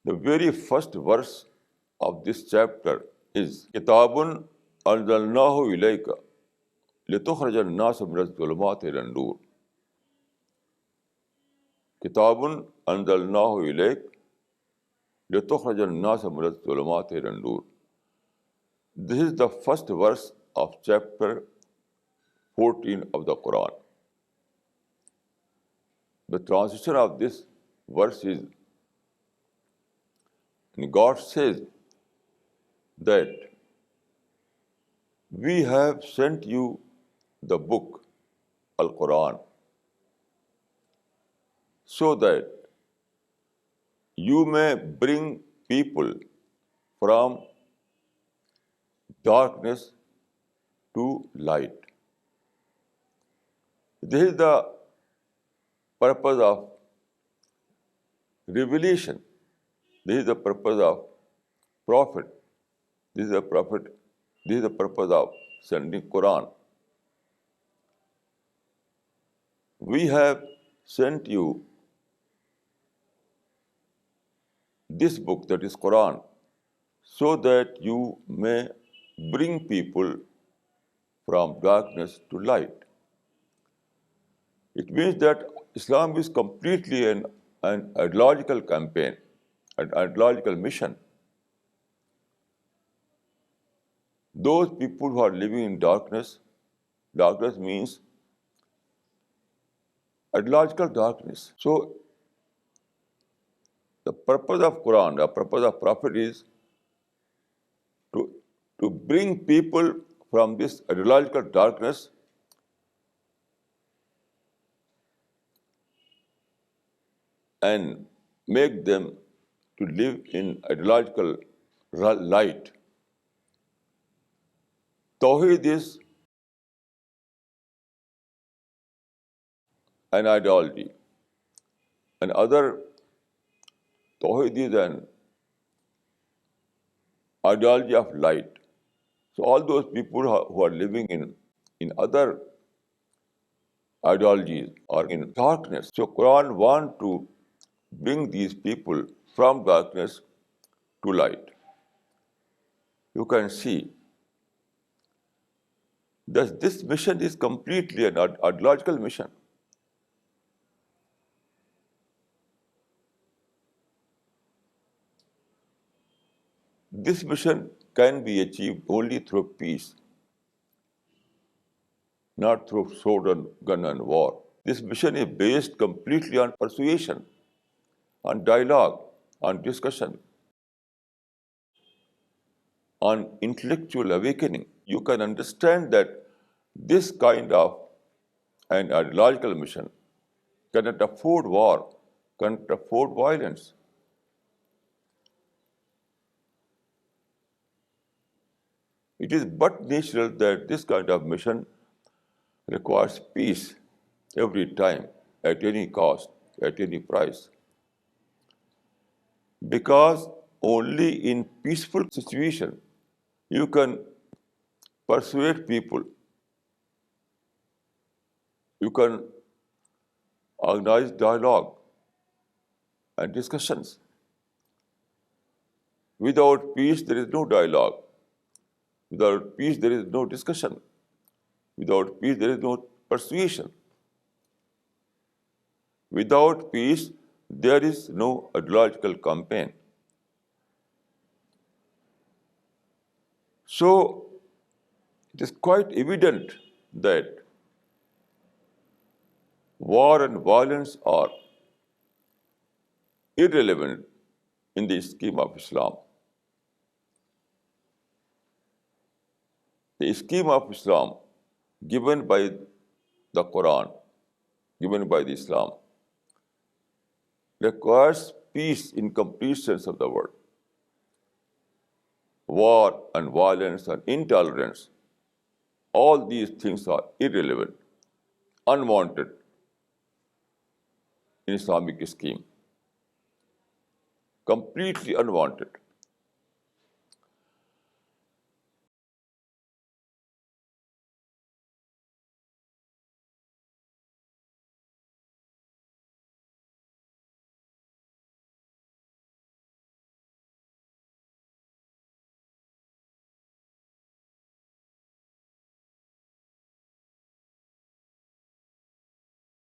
The very first verse of this chapter is Kitabun anzalnahu ilayka litukhrija an-nasa min adh-dhulumati ila an-nur. Kitabun anzalnahu ilayk litukhrija an-nasa min adh-dhulumati ila an-nur. This is the first verse of chapter 14 of the Quran. The translation of this verse is, God says that we have sent you the book, Al-Quran, so that you may bring people from darkness to light. This is the purpose of revelation. This is the purpose of prophet. This is the purpose of sending Quran. We have sent you this book, that is Quran, so that you may bring people from darkness to light. It means that Islam is completely an ideological campaign, an ideological mission. Those people who are living in darkness means ideological darkness. So the purpose of Quran, the purpose of Prophet is to bring people from this ideological darkness and make them to live in ideological light. Tawheed is an ideology, and other Tawheed is an ideology of light. So all those people who are living in other ideologies are in darkness. So Quran wants to bring these people from darkness to light. You can see that this mission is completely an ideological mission. This mission can be achieved only through peace, not through sword and gun and war. This mission is based completely on persuasion, on dialogue, on discussion, on intellectual awakening. You can understand that this kind of an ideological mission cannot afford war, cannot afford violence. It is but natural that this kind of mission requires peace every time, at any cost, at any price. Because only in peaceful situation you can persuade people, you can organize dialogue and discussions. Without peace, there is no dialogue. Without peace, there is no discussion. Without peace, there is no persuasion. Without peace, there is no ideological campaign. So, it is quite evident that war and violence are irrelevant in the scheme of Islam. The scheme of Islam given by the Quran, given by the Islam, requires peace in complete sense of the word. War and violence and intolerance, all these things are irrelevant, unwanted in Islamic scheme, completely unwanted.